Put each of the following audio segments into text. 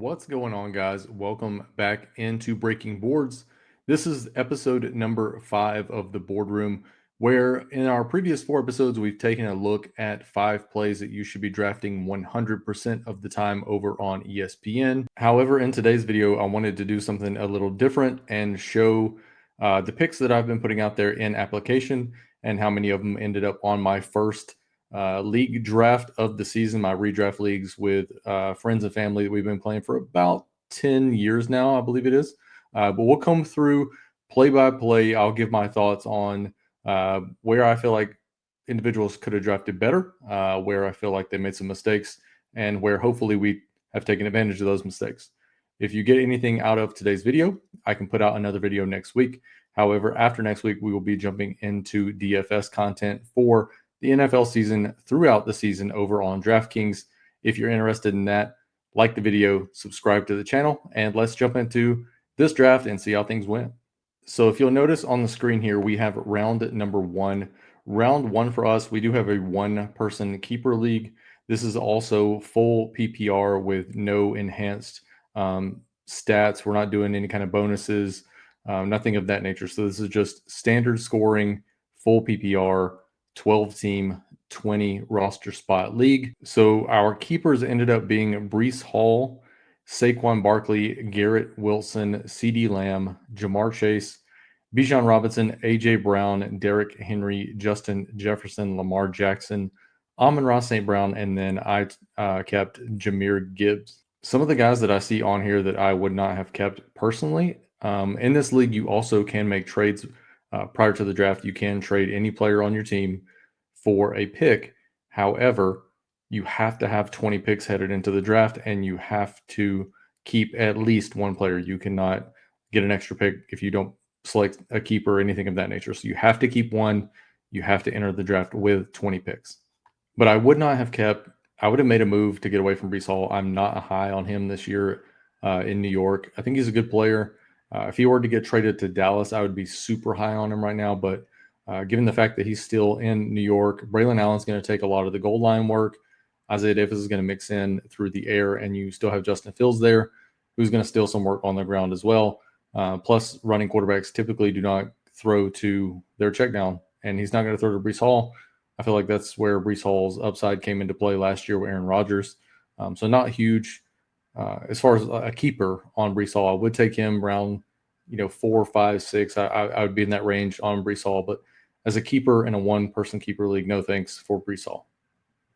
What's going on, guys? Welcome back into Breaking Boards. This is episode number 5 of the Boardroom, where in our previous 4 episodes, we've taken a look at 5 plays that you should be drafting 100% of the time over on ESPN. However, in today's video, I wanted to do something a little different and show the picks that I've been putting out there in application and how many of them ended up on my first league draft of the season, my redraft leagues with friends and family that we've been playing for about 10 years now, I believe it is. But we'll come through play by play. I'll give my thoughts on where I feel like individuals could have drafted better, where I feel like they made some mistakes, and where hopefully we have taken advantage of those mistakes. If you get anything out of today's video, I can put out another video next week. However, after next week, we will be jumping into DFS content for the NFL season throughout the season over on DraftKings. If you're interested in that, like the video, subscribe to the channel, and let's jump into this draft and see how things went. So if you'll notice on the screen here, we have round number 1. Round 1 for us, we do have a 1-person keeper league. This is also full PPR with no enhanced stats. We're not doing any kind of bonuses, nothing of that nature. So this is just standard scoring, full PPR, 12-team, 20 roster spot league. So our keepers ended up being Breece Hall, Saquon Barkley, Garrett Wilson, CeeDee Lamb, Jamar Chase, Bijan Robinson, AJ Brown, Derrick Henry, Justin Jefferson, Lamar Jackson, Amon-Ra St. Brown, and then I kept Jahmyr Gibbs. Some of the guys that I see on here that I would not have kept personally. In this league, you also can make trades prior to the draft. You can trade any player on your team for a pick. However, you have to have 20 picks headed into the draft, and you have to keep at least one player. You cannot get an extra pick if you don't select a keeper or anything of that nature. So you have to keep one. You have to enter the draft with 20 picks. But I would not have kept – I would have made a move to get away from Breece Hall. I'm not high on him this year in New York. I think he's a good player. If he were to get traded to Dallas, I would be super high on him right now. But given the fact that he's still in New York, Braylon Allen's going to take a lot of the goal line work. Isaiah Davis is going to mix in through the air, and you still have Justin Fields there, who's going to steal some work on the ground as well. Plus, running quarterbacks typically do not throw to their check down, and he's not going to throw to Breece Hall. I feel like that's where Breece Hall's upside came into play last year with Aaron Rodgers. So not huge as far as a keeper on Breece Hall. I would take him around 4, 5, 6. I would be in that range on Breece Hall, but as a keeper in a 1-person keeper league, no thanks for Breece Hall.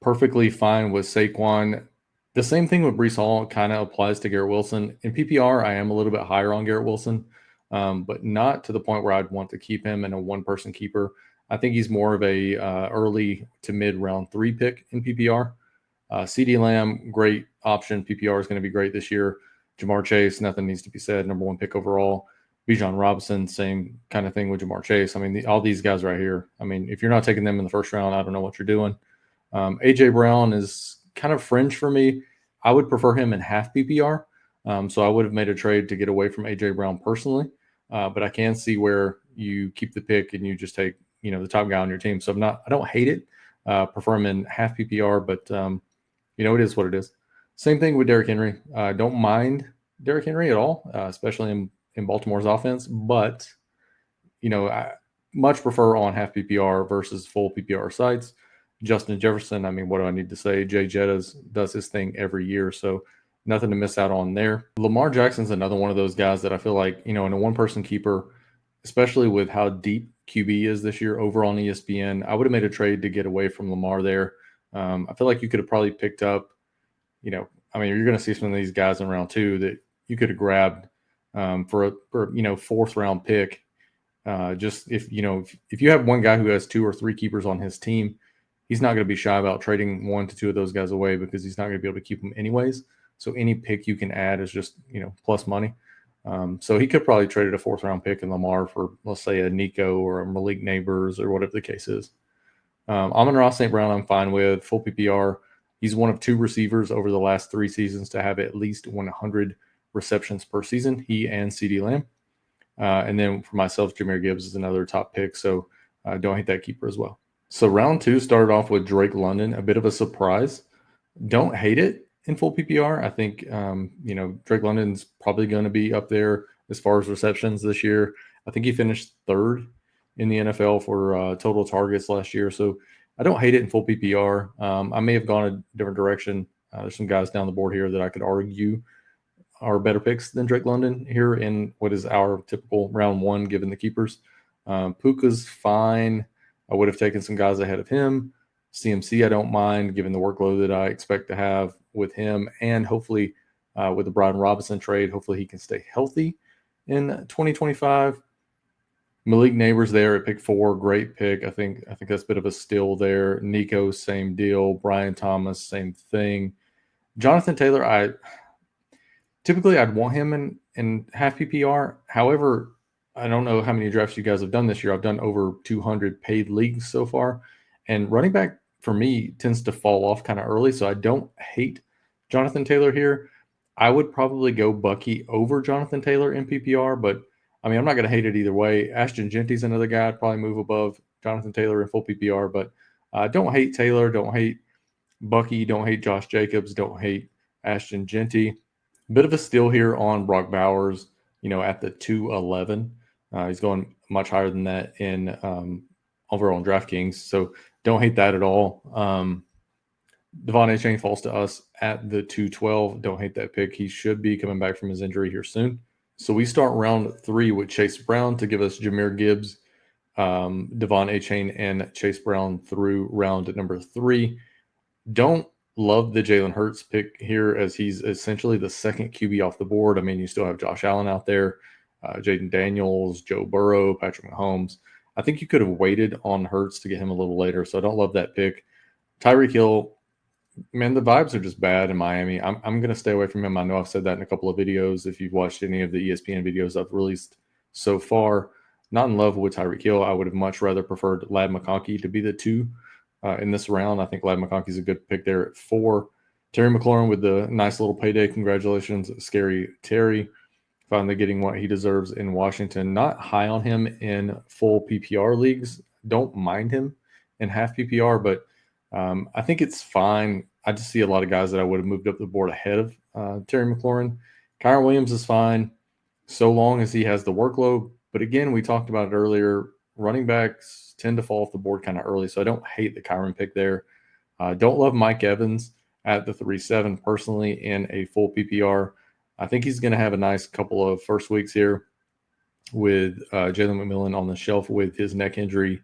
Perfectly fine with Saquon. The same thing with Breece Hall kind of applies to Garrett Wilson. In PPR, I am a little bit higher on Garrett Wilson, but not to the point where I'd want to keep him in a 1-person keeper. I think he's more of a early to mid round 3 pick in PPR. CeeDee Lamb, great option. PPR is going to be great this year. Jamar Chase, nothing needs to be said. Number 1 pick overall. Bijan Robinson, same kind of thing with Jamar Chase. I mean, all these guys right here. I mean, if you're not taking them in the first round, I don't know what you're doing. AJ Brown is kind of fringe for me. I would prefer him in half PPR. So I would have made a trade to get away from AJ Brown personally. But I can see where you keep the pick and you just take, the top guy on your team. So I don't hate it. Prefer him in half PPR, but it is what it is. Same thing with Derrick Henry. Don't mind Derrick Henry at all, especially in Baltimore's offense. But, I much prefer on half PPR versus full PPR sites. Justin Jefferson, I mean, what do I need to say? Jay Jettas does his thing every year, so nothing to miss out on there. Lamar Jackson's another one of those guys that I feel like, in a 1-person keeper, especially with how deep QB is this year over on ESPN, I would have made a trade to get away from Lamar there. I feel like you could have probably picked up, you're going to see some of these guys in round 2 that you could have grabbed for 4th round pick. Just if you have one guy who has 2 or 3 keepers on his team, he's not going to be shy about trading 1 to 2 of those guys away because he's not going to be able to keep them anyways. So any pick you can add is just, plus money. So he could probably trade a 4th round pick in Lamar for, let's say, a Nico or a Malik Neighbors or whatever the case is. Amon-Ra St. Brown, I'm fine with. Full PPR. He's one of 2 receivers over the last 3 seasons to have at least 100 receptions per season, he and CeeDee Lamb. And then for myself, Jahmyr Gibbs is another top pick, so don't hate that keeper as well. So round 2 started off with Drake London, a bit of a surprise. Don't hate it. in full PPR. I think Drake London's probably going to be up there as far as receptions this year. I think he finished third in the NFL for total targets last year. So I don't hate it in full PPR. I may have gone a different direction. There's some guys down the board here that I could argue are better picks than Drake London here in what is our typical round one, given the keepers. Puka's fine. I would have taken some guys ahead of him. CMC, I don't mind given the workload that I expect to have with him, and hopefully with the Brian Robinson trade, hopefully he can stay healthy in 2025. Malik Neighbors there at pick 4, great pick. I think that's a bit of a steal there. Nico, same deal. Brian Thomas, same thing. Jonathan Taylor, typically I'd want him in half PPR. However, I don't know how many drafts you guys have done this year. I've done over 200 paid leagues so far, and running back for me tends to fall off kind of early. So I don't hate Jonathan Taylor here. I would probably go Bucky over Jonathan Taylor in PPR, but I mean I'm not going to hate it either way. Ashton Genty's another guy I'd probably move above Jonathan Taylor in full PPR, but don't hate Taylor, don't hate Bucky, don't hate Josh Jacobs, don't hate Ashton Genty. Bit of a steal here on Brock Bowers, at the 211. He's going much higher than that in overall in DraftKings, so don't hate that at all. Devon Achane falls to us at the 212. Don't hate that pick. He should be coming back from his injury here soon. So we start round 3 with Chase Brown to give us Jahmyr Gibbs, Devon Achane, and Chase Brown through round number 3. Don't love the Jalen Hurts pick here as he's essentially the second QB off the board. I mean, you still have Josh Allen out there, Jaden Daniels, Joe Burrow, Patrick Mahomes. I think you could have waited on Hurts to get him a little later, so I don't love that pick. Tyreek Hill, man, the vibes are just bad in Miami. I'm going to stay away from him. I know I've said that in a couple of videos. If you've watched any of the ESPN videos I've released so far, not in love with Tyreek Hill. I would have much rather preferred Ladd McConkey to be the 2 in this round. I think Ladd McConkey's a good pick there at 4. Terry McLaurin with the nice little payday. Congratulations, Scary Terry, finally getting what he deserves in Washington. Not high on him in full PPR leagues. Don't mind him in half PPR, but I think it's fine. I just see a lot of guys that I would have moved up the board ahead of Terry McLaurin. Kyron Williams is fine so long as he has the workload. But again, we talked about it earlier. Running backs tend to fall off the board kind of early, so I don't hate the Kyron pick there. Don't love Mike Evans at the 3-7 personally in a full PPR. I think he's going to have a nice couple of first weeks here with Jalen McMillan on the shelf with his neck injury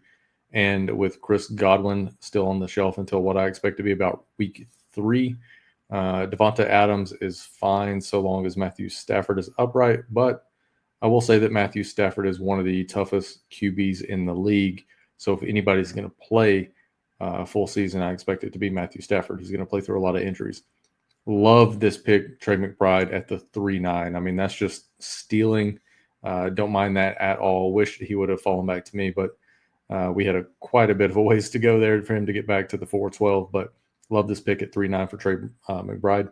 and with Chris Godwin still on the shelf until what I expect to be about week 3. Devonta Adams is fine so long as Matthew Stafford is upright, but I will say that Matthew Stafford is one of the toughest QBs in the league. So if anybody's going to play a full season, I expect it to be Matthew Stafford. He's going to play through a lot of injuries. Love this pick, Trey McBride at the 3-9. I mean, that's just stealing. Don't mind that at all. Wish he would have fallen back to me, but we had quite a bit of a ways to go there for him to get back to the 4-12. But love this pick at 3-9 for Trey McBride.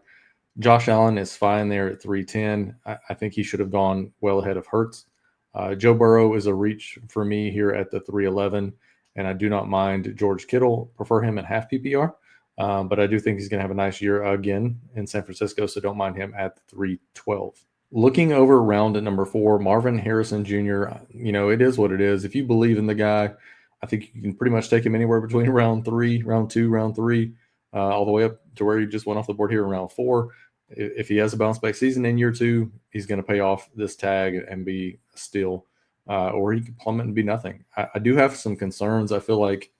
Josh Allen is fine there at 3-10. I think he should have gone well ahead of Hurts. Joe Burrow is a reach for me here at the 3-11, and I do not mind George Kittle. Prefer him at half PPR, but I do think he's going to have a nice year again in San Francisco, so don't mind him at the 3-12. Looking over round at number 4, Marvin Harrison Jr., it is what it is. If you believe in the guy, I think you can pretty much take him anywhere between round 3, round 2, round 3, all the way up to where he just went off the board here in round 4. If he has a bounce back season in year 2, he's going to pay off this tag and be a steal, or he could plummet and be nothing. I do have some concerns. I feel like,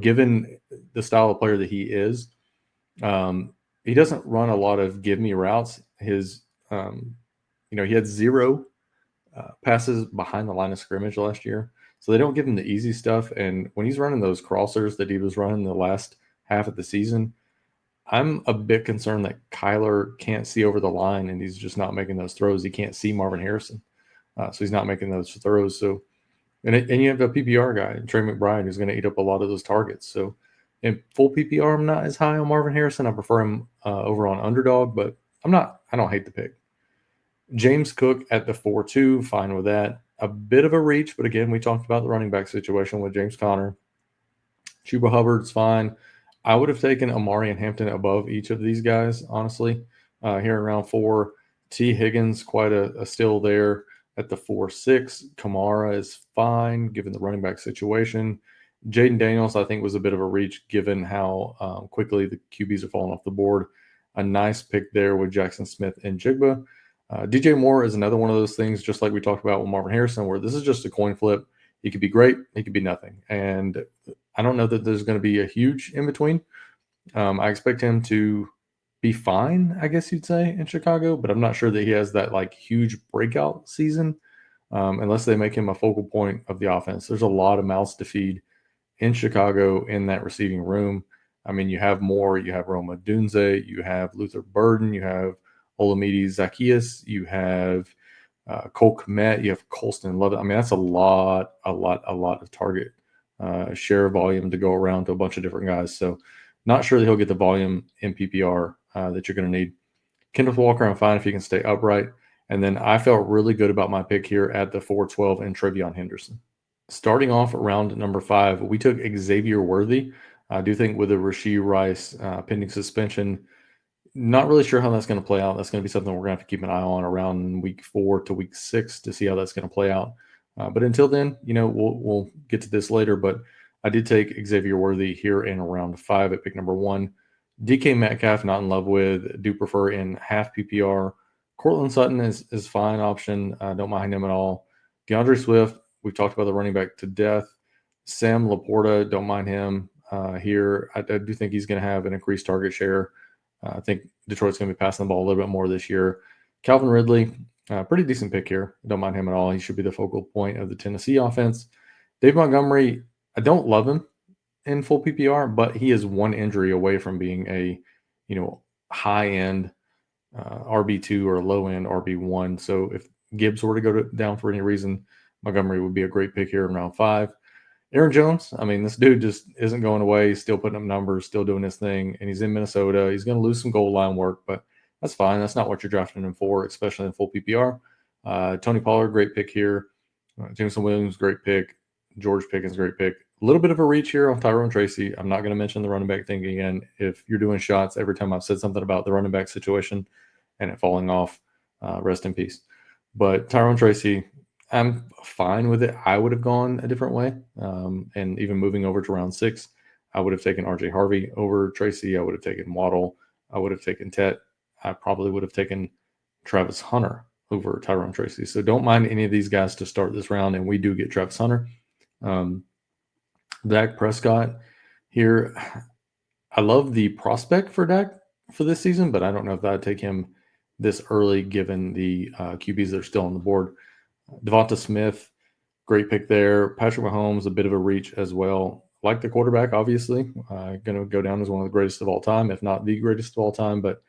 given the style of player that he is, he doesn't run a lot of give me routes. His, he had 0 passes behind the line of scrimmage last year. So they don't give him the easy stuff. And when he's running those crossers that he was running the last half of the season, I'm a bit concerned that Kyler can't see over the line and he's just not making those throws. He can't see Marvin Harrison. So he's not making those throws. So, and you have a PPR guy, Trey McBride, who's going to eat up a lot of those targets. So in full PPR, I'm not as high on Marvin Harrison. I prefer him over on underdog, but I don't hate the pick. James Cook at the 4-2, fine with that. A bit of a reach, but again, we talked about the running back situation with James Conner. Chuba Hubbard's fine. I would have taken Amari and Hampton above each of these guys, honestly. Here in round four, T. Higgins, quite a steal there at the 4-6. Kamara is fine given the running back situation. Jaden Daniels, I think, was a bit of a reach given how quickly the QBs are falling off the board. A nice pick there with Jackson Smith and Jigba. DJ Moore is another one of those things, just like we talked about with Marvin Harrison, where this is just a coin flip. He could be great, he could be nothing. And I don't know that there's going to be a huge in between. I expect him to be fine, I guess you'd say, in Chicago, but I'm not sure that he has that like huge breakout season unless they make him a focal point of the offense. There's a lot of mouths to feed in Chicago in that receiving room. I mean, you have Moore, you have Roma Dunze, you have Luther Burden, you have Olamide Zacchaeus, you have Cole Kmet, you have Colston Love. I mean, that's a lot of target share volume to go around to a bunch of different guys. So, not sure that he'll get the volume in PPR that you're going to need. Kenneth Walker, I'm fine if he can stay upright. And then I felt really good about my pick here at the 412 and Trevion Henderson. Starting off round number 5, we took Xavier Worthy. I do think with a Rashee Rice pending suspension, not really sure how that's going to play out. That's going to be something we're going to have to keep an eye on around week 4 to week 6 to see how that's going to play out. But until then, we'll get to this later. But I did take Xavier Worthy here in round 5 at pick number 1. DK Metcalf, not in love with. Do prefer in half PPR. Cortland Sutton is fine option. Don't mind him at all. DeAndre Swift, we've talked about the running back to death. Sam Laporta, don't mind him here. I do think he's going to have an increased target share. I think Detroit's going to be passing the ball a little bit more this year. Calvin Ridley, pretty decent pick here. Don't mind him at all. He should be the focal point of the Tennessee offense. Dave Montgomery, I don't love him in full PPR, but he is one injury away from being a, high-end RB2 or low-end RB1. So if Gibbs were to go down for any reason, Montgomery would be a great pick here in round 5. Aaron Jones, I mean, this dude just isn't going away. He's still putting up numbers, still doing his thing, and he's in Minnesota. He's going to lose some goal line work, but that's fine. That's not what you're drafting him for, especially in full PPR. Tony Pollard, great pick here. Jameson Williams, great pick. George Pickens, great pick. A little bit of a reach here on Tyrone Tracy. I'm not going to mention the running back thing again. If you're doing shots, every time I've said something about the running back situation and it falling off, rest in peace. But Tyrone Tracy, I'm fine with it. I would have gone a different way. And even moving over to round 6, I would have taken RJ Harvey over Tracy. I would have taken Waddle. I would have taken Tet. I probably would have taken Travis Hunter over Tyrone Tracy. So don't mind any of these guys to start this round. And we do get Travis Hunter. Dak Prescott here. I love the prospect for Dak for this season, but I don't know if I'd take him this early given the QBs that are still on the board. Devonta Smith, great pick there. Patrick Mahomes, a bit of a reach as well. Like the quarterback, obviously. Going to go down as one of the greatest of all time, if not the greatest of all time. But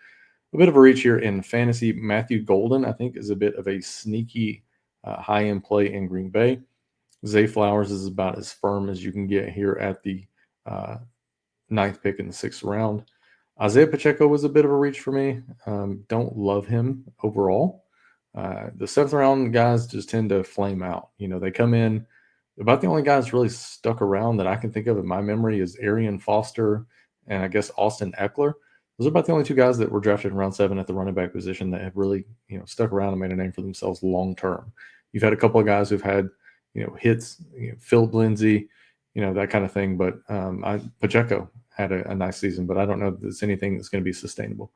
a bit of a reach here in fantasy. Matthew Golden, I think, is a bit of a sneaky high-end play in Green Bay. Zay Flowers is about as firm as you can get here at the 9th pick in the 6th round. Isaiah Pacheco was a bit of a reach for me. Don't love him overall. The 7th round guys just tend to flame out. They come in. About the only guys really stuck around that I can think of in my memory is Arian Foster and I guess Austin Eckler. Those are about the only 2 guys that were drafted in round 7 at the running back position that have really, stuck around and made a name for themselves long term. You've had a couple of guys who've had, hits, Phil Lindsay, that kind of thing. But Pacheco had a nice season, but I don't know if there's anything that's going to be sustainable.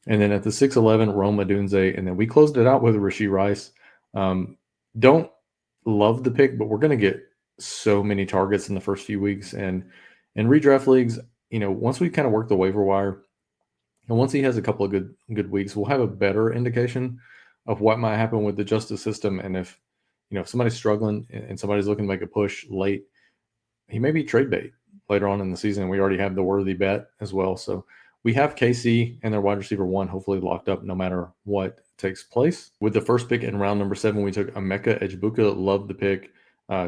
And then at the 6'11", Roma Dunze, and then we closed it out with Rashee Rice. Don't love the pick, but we're going to get so many targets in the first few weeks. And in redraft leagues, once we kind of work the waiver wire, and once he has a couple of good weeks, we'll have a better indication of what might happen with the justice system. And if somebody's struggling and somebody's looking to make a push late, he may be trade bait later on in the season. We already have the worthy bet as well. So we have KC and their wide receiver 1 hopefully locked up no matter what takes place. With the first pick in round number 7, we took Emeka Ejbuka. Love the pick.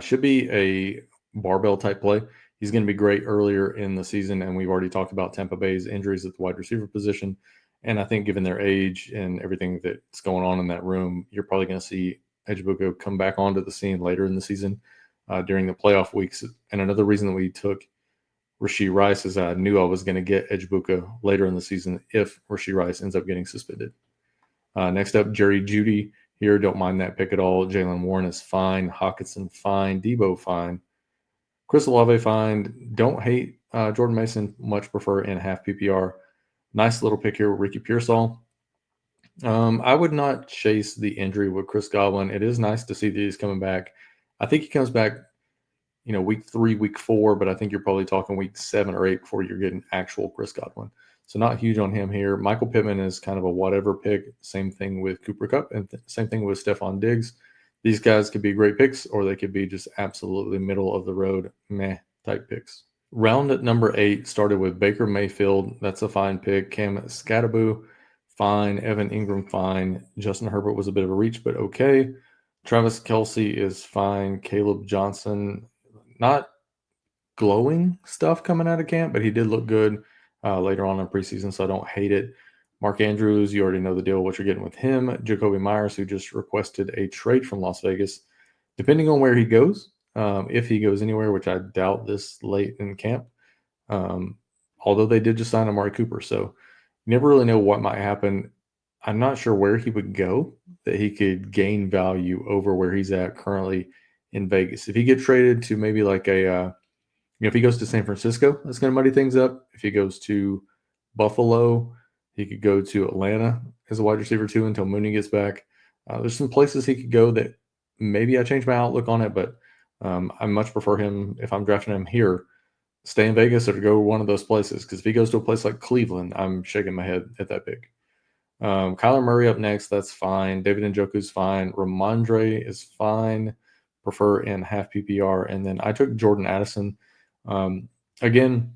Should be a barbell type play. He's going to be great earlier in the season, and we've already talked about Tampa Bay's injuries at the wide receiver position. And I think given their age and everything that's going on in that room, you're probably going to see Ejbuka come back onto the scene later in the season during the playoff weeks. And another reason that we took Rashee Rice, as I knew I was going to get Ejbuka later in the season if Rashee Rice ends up getting suspended. Next up, Jerry Judy here. Don't mind that pick at all. Jalen Warren is fine. Hawkinson fine. Debo fine. Chris Olave fine. Don't hate Jordan Mason. Much prefer in half PPR. Nice little pick here with Ricky Pearsall. I would not chase the injury with Chris Godwin. It is nice to see that he's coming back. I think he comes back, week 3, week 4, but I think you're probably talking week 7 or 8 before you're getting actual Chris Godwin. So not huge on him here. Michael Pittman is kind of a whatever pick. Same thing with Cooper Kupp and same thing with Stephon Diggs. These guys could be great picks or they could be just absolutely middle of the road, meh type picks. Round at number 8 started with Baker Mayfield. That's a fine pick. Cam Skattebo, fine. Evan Ingram, fine. Justin Herbert was a bit of a reach, but okay. Travis Kelce is fine. Caleb Johnson, not glowing stuff coming out of camp, but he did look good later on in preseason, so I don't hate it. Mark Andrews, you already know the deal, what you're getting with him. Jacoby Myers, who just requested a trade from Las Vegas. Depending on where he goes, if he goes anywhere, which I doubt this late in camp, although they did just sign Amari Cooper, so you never really know what might happen. I'm not sure where he would go that he could gain value over where he's at currently in Vegas. If he gets traded to maybe like if he goes to San Francisco, that's going to muddy things up. If he goes to Buffalo, he could go to Atlanta as a wide receiver too until Mooney gets back. There's some places he could go that maybe I change my outlook on it, but I much prefer him if I'm drafting him here. Stay in Vegas or to go one of those places, because if he goes to a place like Cleveland, I'm shaking my head at that pick. Kyler Murray up next, that's fine. David Njoku's fine. Ramondre is fine. Prefer in half PPR. And then I took Jordan Addison. Again,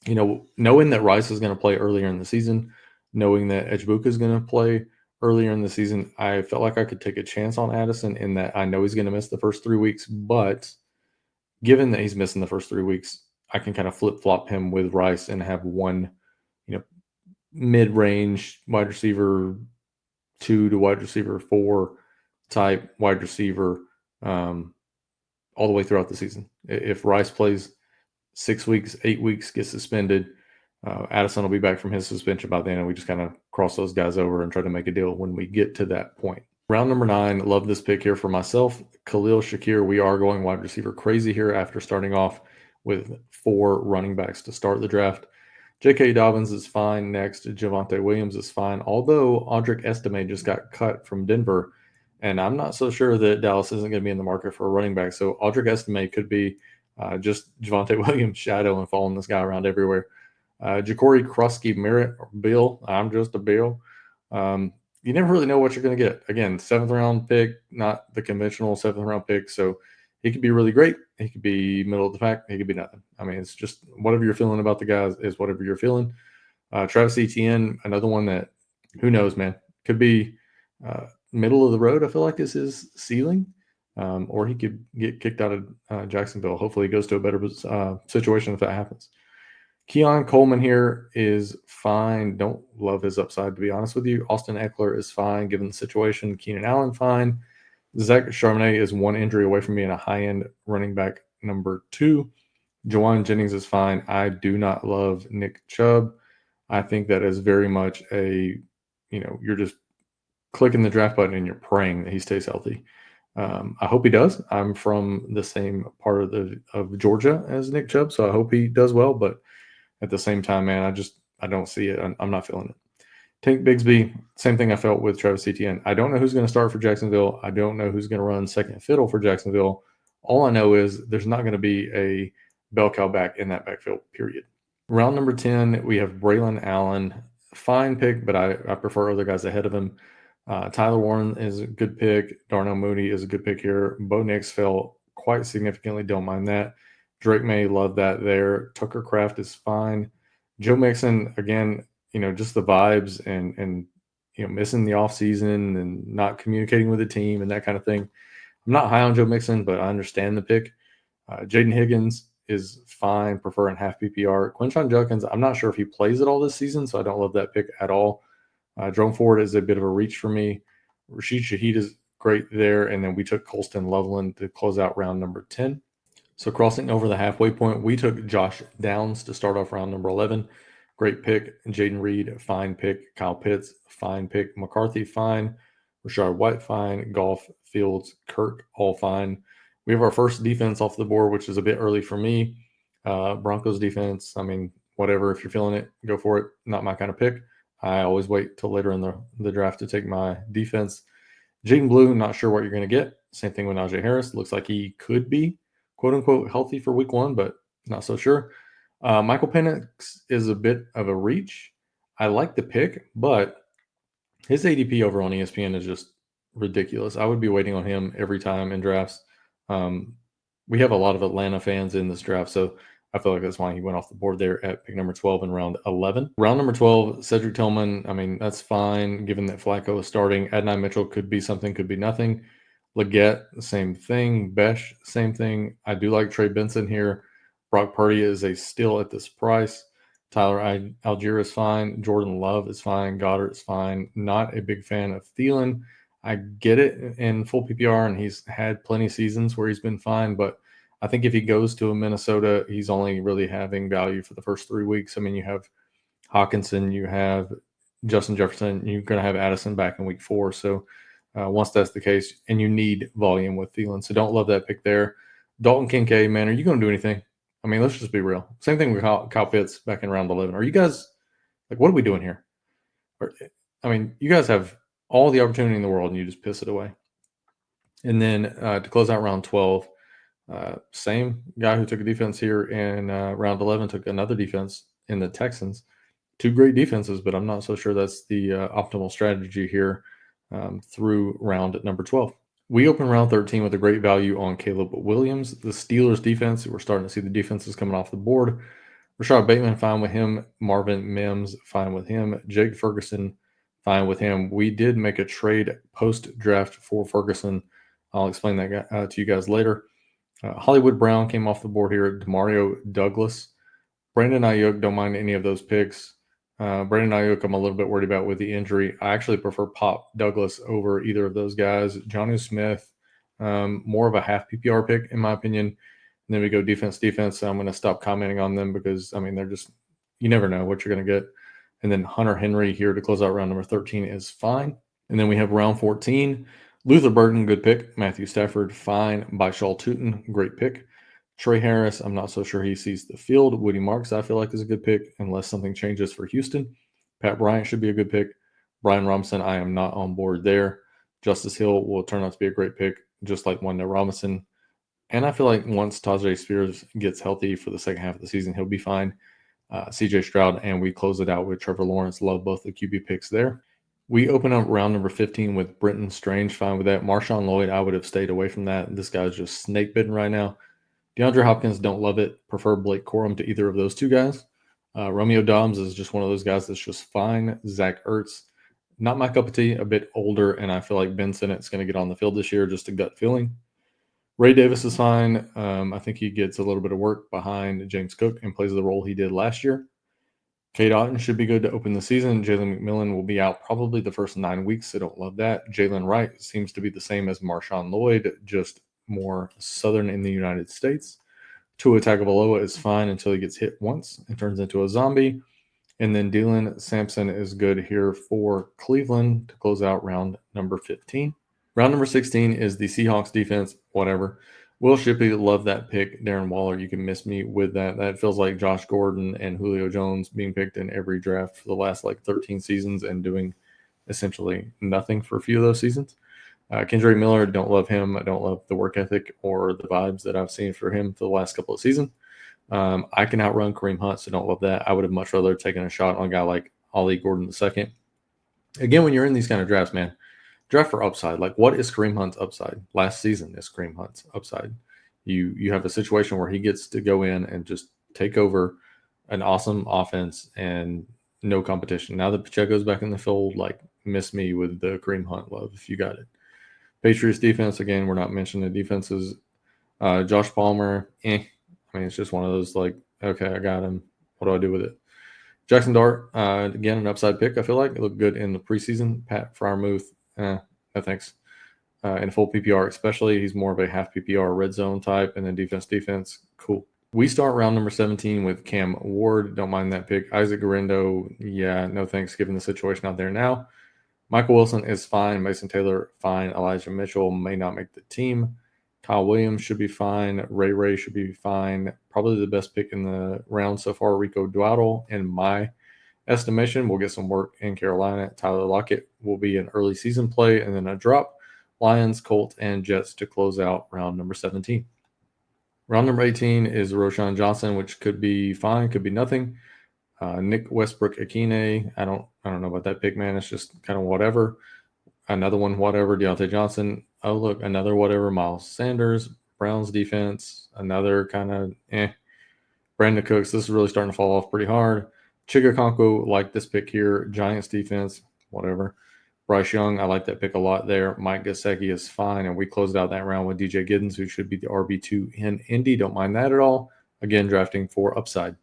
knowing that Rice is going to play earlier in the season, knowing that Ejbuka is going to play earlier in the season, I felt like I could take a chance on Addison in that I know he's going to miss the first 3 weeks, but given that he's missing the first 3 weeks, I can kind of flip-flop him with Rice and have one, mid-range wide receiver 2 to wide receiver 4 type wide receiver all the way throughout the season. If Rice plays 6 weeks, 8 weeks, gets suspended, Addison will be back from his suspension by then, and we just kind of cross those guys over and try to make a deal when we get to that point. Round number 9, love this pick here for myself. Khalil Shakir, we are going wide receiver crazy here after starting off with 4 running backs to start the draft. J.K. Dobbins is fine next. Javonte Williams is fine, although Audric Estime just got cut from Denver, and I'm not so sure that Dallas isn't going to be in the market for a running back. So Audric Estime could be just Javonte Williams' shadow and following this guy around everywhere. Ja'Cory Krusky Merritt, or Bill, I'm just a Bill. You never really know what you're going to get. Again, 7th round pick, not the conventional 7th round pick. So he could be really great. He could be middle of the pack. He could be nothing. I mean, it's just whatever you're feeling about the guys is whatever you're feeling. Travis Etienne, another one that, who knows, man, could be middle of the road. I feel like is his ceiling. Or he could get kicked out of Jacksonville. Hopefully he goes to a better situation if that happens. Keon Coleman here is fine. Don't love his upside, to be honest with you. Austin Eckler is fine given the situation. Keenan Allen, fine. Zach Charbonnet is one injury away from being a high-end running back number 2. Jawan Jennings is fine. I do not love Nick Chubb. I think that is very much you're just clicking the draft button and you're praying that he stays healthy. I hope he does. I'm from the same part of Georgia as Nick Chubb, so I hope he does well. But at the same time, man, I don't see it. I'm not feeling it. Tank Bigsby, same thing I felt with Travis Etienne. I don't know who's going to start for Jacksonville. I don't know who's going to run second fiddle for Jacksonville. All I know is there's not going to be a bell cow back in that backfield, period. Round number 10, we have Braylon Allen. Fine pick, but I prefer other guys ahead of him. Tyler Warren is a good pick. Darnell Mooney is a good pick here. Bo Nix fell quite significantly. Don't mind that. Drake May, love that there. Tucker Kraft is fine. Joe Mixon, again, just the vibes and missing the offseason and not communicating with the team and that kind of thing. I'm not high on Joe Mixon, but I understand the pick. Jaden Higgins is fine, preferring half PPR. Quinshon Judkins, I'm not sure if he plays at all this season, so I don't love that pick at all. Jerome Ford is a bit of a reach for me. Rashid Shaheed is great there, and then we took Colston Loveland to close out round number 10. So crossing over the halfway point, we took Josh Downs to start off round number 11. Great pick. Jaden Reed, fine pick. Kyle Pitts, fine pick. McCarthy, fine. Rashard White, fine. Golf, Fields, Kirk, all fine. We have our first defense off the board, which is a bit early for me. Broncos defense, I mean, whatever. If you're feeling it, go for it. Not my kind of pick. I always wait till later in the draft to take my defense. Jaden Blue, not sure what you're going to get. Same thing with Najee Harris. Looks like he could be quote unquote healthy for week one, but not so sure. Michael Penix is a bit of a reach. I like the pick, but his ADP over on ESPN is just ridiculous. I would be waiting on him every time in drafts. Um, we have a lot of Atlanta fans in this draft, so I feel like that's why he went off the board there at pick number 12 in round 11. Round number 12, Cedric Tillman. I mean, that's fine given that Flacco is starting. Adonai Mitchell could be something, could be nothing. Leggett, same thing. Besh, same thing. I do like Trey Benson here. Brock Purdy is a steal at this price. Tyler Algier is fine. Jordan Love is fine. Goddard is fine. Not a big fan of Thielen. I get it in full PPR, and he's had plenty of seasons where he's been fine, but I think if he goes to a Minnesota, he's only really having value for the first 3 weeks. I mean, you have Hawkinson, you have Justin Jefferson, you're going to have Addison back in week 4. So once that's the case, and you need volume with Thielen. So don't love that pick there. Dalton Kincaid, man, are you going to do anything? I mean, let's just be real. Same thing with Kyle Pitts back in round 11. Are you guys, like, what are we doing here? I mean, you guys have all the opportunity in the world and you just piss it away. And then to close out round 12, same guy who took a defense here in round 11 took another defense in the Texans. 2 great defenses, but I'm not so sure that's the optimal strategy here through round number 12. We open round 13 with a great value on Caleb Williams. The Steelers defense, we're starting to see the defenses coming off the board. Rashad Bateman, fine with him. Marvin Mims, fine with him. Jake Ferguson, fine with him. We did make a trade post-draft for Ferguson. I'll explain that to you guys later. Hollywood Brown came off the board here. Demario Douglas. Brandon Ayuk, don't mind any of those picks. Brandon Ayuk, I'm a little bit worried about with the injury. I actually prefer Pop Douglas over either of those guys. Johnny Smith, more of a half PPR pick, in my opinion. And then we go defense. I'm going to stop commenting on them because, I mean, they're just, you never know what you're going to get. And then Hunter Henry here to close out round number 13 is fine. And then we have round 14. Luther Burden, good pick. Matthew Stafford, fine. Baishal Tootin, great pick. Trey Harris, I'm not so sure he sees the field. Woody Marks, I feel like, is a good pick unless something changes for Houston. Pat Bryant should be a good pick. Brian Robinson, I am not on board there. Justice Hill will turn out to be a great pick, just like Wanda Robinson. And I feel like once Tajay Spears gets healthy for the second half of the season, he'll be fine. CJ Stroud, and we close it out with Trevor Lawrence. Love both the QB picks there. We open up round number 15 with Brenton Strange, fine with that. Marshawn Lloyd, I would have stayed away from that. This guy's just snake bitten right now. DeAndre Hopkins, don't love it. Prefer Blake Corum to either of those two guys. Romeo Dobbs is just one of those guys that's just fine. Zach Ertz, not my cup of tea, a bit older, and I feel like Ben Sinnett's going to get on the field this year, just a gut feeling. Ray Davis is fine. I think he gets a little bit of work behind James Cook and plays the role he did last year. Cade Otton should be good to open the season. Jalen McMillan will be out probably the first 9 weeks, so don't love that. Jalen Wright seems to be the same as Marshawn Lloyd, just more southern in the United States. Tua Tagovailoa is fine until he gets hit once and turns into a zombie. And then Dylan Sampson is good here for Cleveland to close out round number 15. Round number 16 is the Seahawks defense, whatever. Will Shipley, love that pick. Darren Waller, you can miss me with that. That feels like Josh Gordon and Julio Jones being picked in every draft for the last 13 seasons and doing essentially nothing for a few of those seasons. Kendrick Miller, don't love him. I don't love the work ethic or the vibes that I've seen for him for the last couple of seasons. I can outrun Kareem Hunt, so don't love that. I would have much rather taken a shot on a guy like Ollie Gordon II. Again, when you're in these kind of drafts, man, draft for upside. Like, what is Kareem Hunt's upside? Last season is Kareem Hunt's upside. You have a situation where he gets to go in and just take over an awesome offense and no competition. Now that Pacheco's back in the fold, miss me with the Kareem Hunt love if you got it. Patriots defense, again, we're not mentioning the defenses. Josh Palmer, I mean, it's just one of those okay, I got him. What do I do with it? Jackson Dart, again, an upside pick. I feel like it looked good in the preseason. Pat Freiermuth, no thanks. in full PPR, especially. He's more of a half PPR red zone type, and then defense. Cool. We start round number 17 with Cam Ward. Don't mind that pick. Isaac Garendo, yeah, no thanks given the situation out there now. Michael Wilson is fine. Mason Taylor, fine. Elijah Mitchell may not make the team. Kyle Williams should be fine. Ray should be fine. Probably the best pick in the round so far, Rico Dowdle, in my estimation. Will get some work in Carolina. Tyler Lockett will be an early season play and then a drop. Lions, Colts, and Jets to close out round number 17. Round number 18 is Roshan Johnson, which could be fine, could be nothing. Nick Westbrook Akine, I don't know about that pick, man. It's just kind of whatever. Another one, whatever. Deontay Johnson. Oh, look, another whatever. Miles Sanders. Browns defense. Another kind of Brandon Cooks. This is really starting to fall off pretty hard. Chigakonko, like this pick here. Giants defense, whatever. Bryce Young, I like that pick a lot there. Mike Gesicki is fine, and we closed out that round with DJ Giddens, who should be the RB2 in Indy. Don't mind that at all. Again, drafting for upside.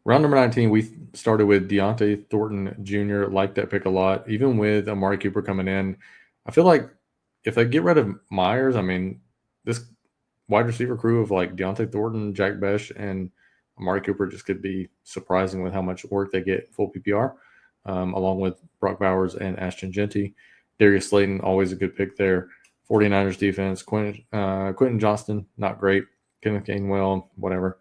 Round number 19, we started with Deontay Thornton Jr. Like that pick a lot. Even with Amari Cooper coming in, I feel like if they get rid of Myers, I mean, this wide receiver crew of like Deontay Thornton, Jack Besh, and Amari Cooper just could be surprising with how much work they get full PPR, along with Brock Bowers and Ashton Genty. Darius Slayton, always a good pick there. 49ers defense, Quentin Johnston, not great. Kenneth Gainwell, whatever.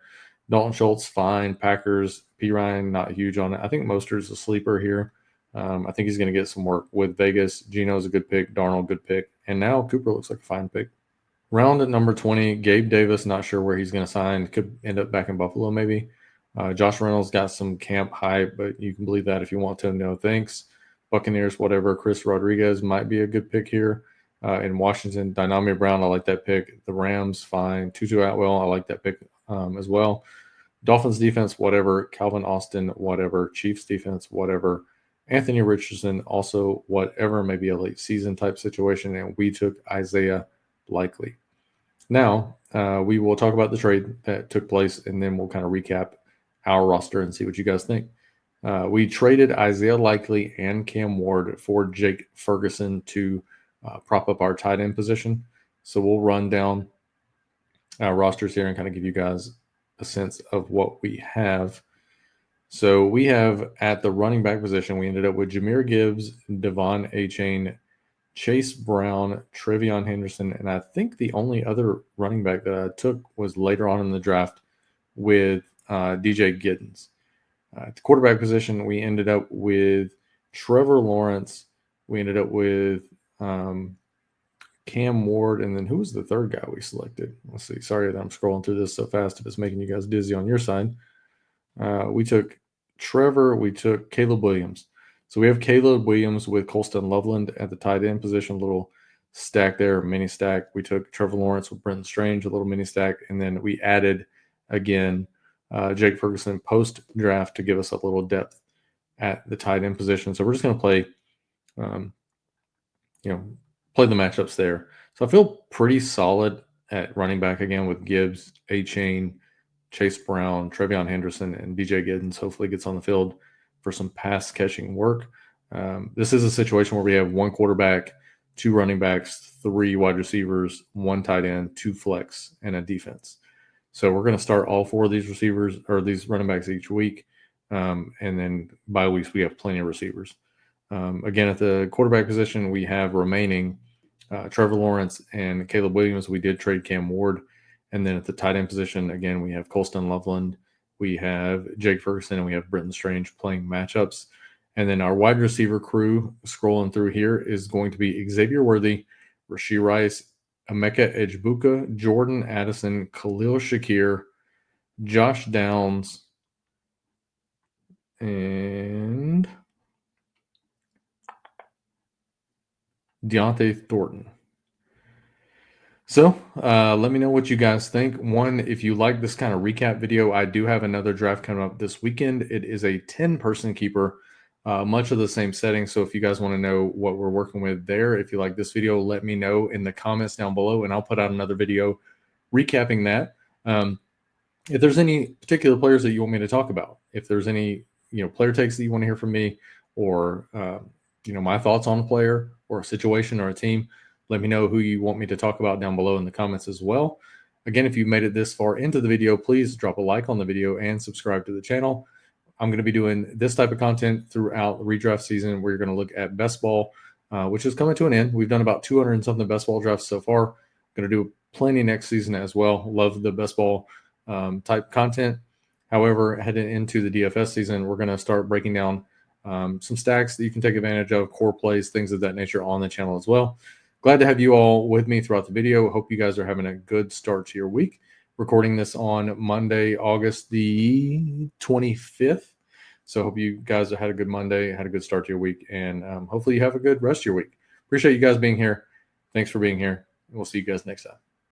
Dalton Schultz, fine. Packers, P. Ryan, not huge on it. I think Mostert's a sleeper here. I think he's going to get some work with Vegas. Geno's a good pick. Darnold, good pick. And now Cooper looks like a fine pick. Round at number 20, Gabe Davis, not sure where he's going to sign. Could end up back in Buffalo maybe. Josh Reynolds got some camp hype, but you can believe that if you want to. No thanks. Buccaneers, whatever. Chris Rodriguez might be a good pick here. In Washington, Dynamia Brown, I like that pick. The Rams, fine. Tutu Atwell, I like that pick as well. Dolphins defense, whatever. Calvin Austin, whatever. Chiefs defense, whatever. Anthony Richardson, also whatever, maybe a late season type situation. And we took Isaiah Likely. Now, we will talk about the trade that took place, and then we'll kind of recap our roster and see what you guys think. We traded Isaiah Likely and Cam Ward for Jake Ferguson to prop up our tight end position. So we'll run down our rosters here and kind of give you guys a sense of what we have. So we have at the running back position, we ended up with Jahmyr Gibbs, Devon Achane, Chase Brown, Trevion Henderson, and I think the only other running back that I took was later on in the draft with DJ Giddens. At the quarterback position, we ended up with Trevor Lawrence. We ended up with Cam Ward, and then who was the third guy we selected? Let's see. Sorry that I'm scrolling through this so fast if it's making you guys dizzy on your side. We took Trevor. We took Caleb Williams. So we have Caleb Williams with Colston Loveland at the tight end position, a little stack there, mini stack. We took Trevor Lawrence with Brenton Strange, a little mini stack, and then we added again Jake Ferguson post draft to give us a little depth at the tight end position. So we're just going to play, play the matchups there. So I feel pretty solid at running back again with Gibbs, Achane, Chase Brown, Trevion Henderson, and DJ Giddens hopefully gets on the field for some pass catching work. This is a situation where we have one quarterback, two running backs, three wide receivers, one tight end, two flex, and a defense. So we're going to start all four of these receivers or these running backs each week. And then by weeks, we have plenty of receivers. Again, at the quarterback position, we have remaining Trevor Lawrence and Caleb Williams. We did trade Cam Ward. And then at the tight end position, again, we have Colston Loveland, we have Jake Ferguson, and we have Brenton Strange playing matchups. And then our wide receiver crew scrolling through here is going to be Xavier Worthy, Rashee Rice, Emeka Ejbuka, Jordan Addison, Khalil Shakir, Josh Downs, and Deontay Thornton. So let me know what you guys think. One, if you like this kind of recap video, I do have another draft coming up this weekend. It is a 10-person keeper, much of the same setting. So if you guys want to know what we're working with there, if you like this video, let me know in the comments down below, and I'll put out another video recapping that. If there's any particular players that you want me to talk about, if there's any player takes that you want to hear from me, or my thoughts on a player or a situation or a team, let me know who you want me to talk about down below in the comments as well. Again, if you've made it this far into the video, please drop a like on the video and subscribe to the channel. I'm going to be doing this type of content throughout the redraft season. We're going to look at best ball, which is coming to an end. We've done about 200 and something best ball drafts so far. Going to do plenty next season as well. Love the best ball type content. However, heading into the DFS season, we're going to start breaking down some stacks that you can take advantage of, core plays, things of that nature on the channel as well. Glad to have you all with me throughout the video. Hope you guys are having a good start to your week. Recording this on Monday, August the 25th. So hope you guys had a good Monday, had a good start to your week, and hopefully you have a good rest of your week. Appreciate you guys being here. Thanks for being here. We'll see you guys next time.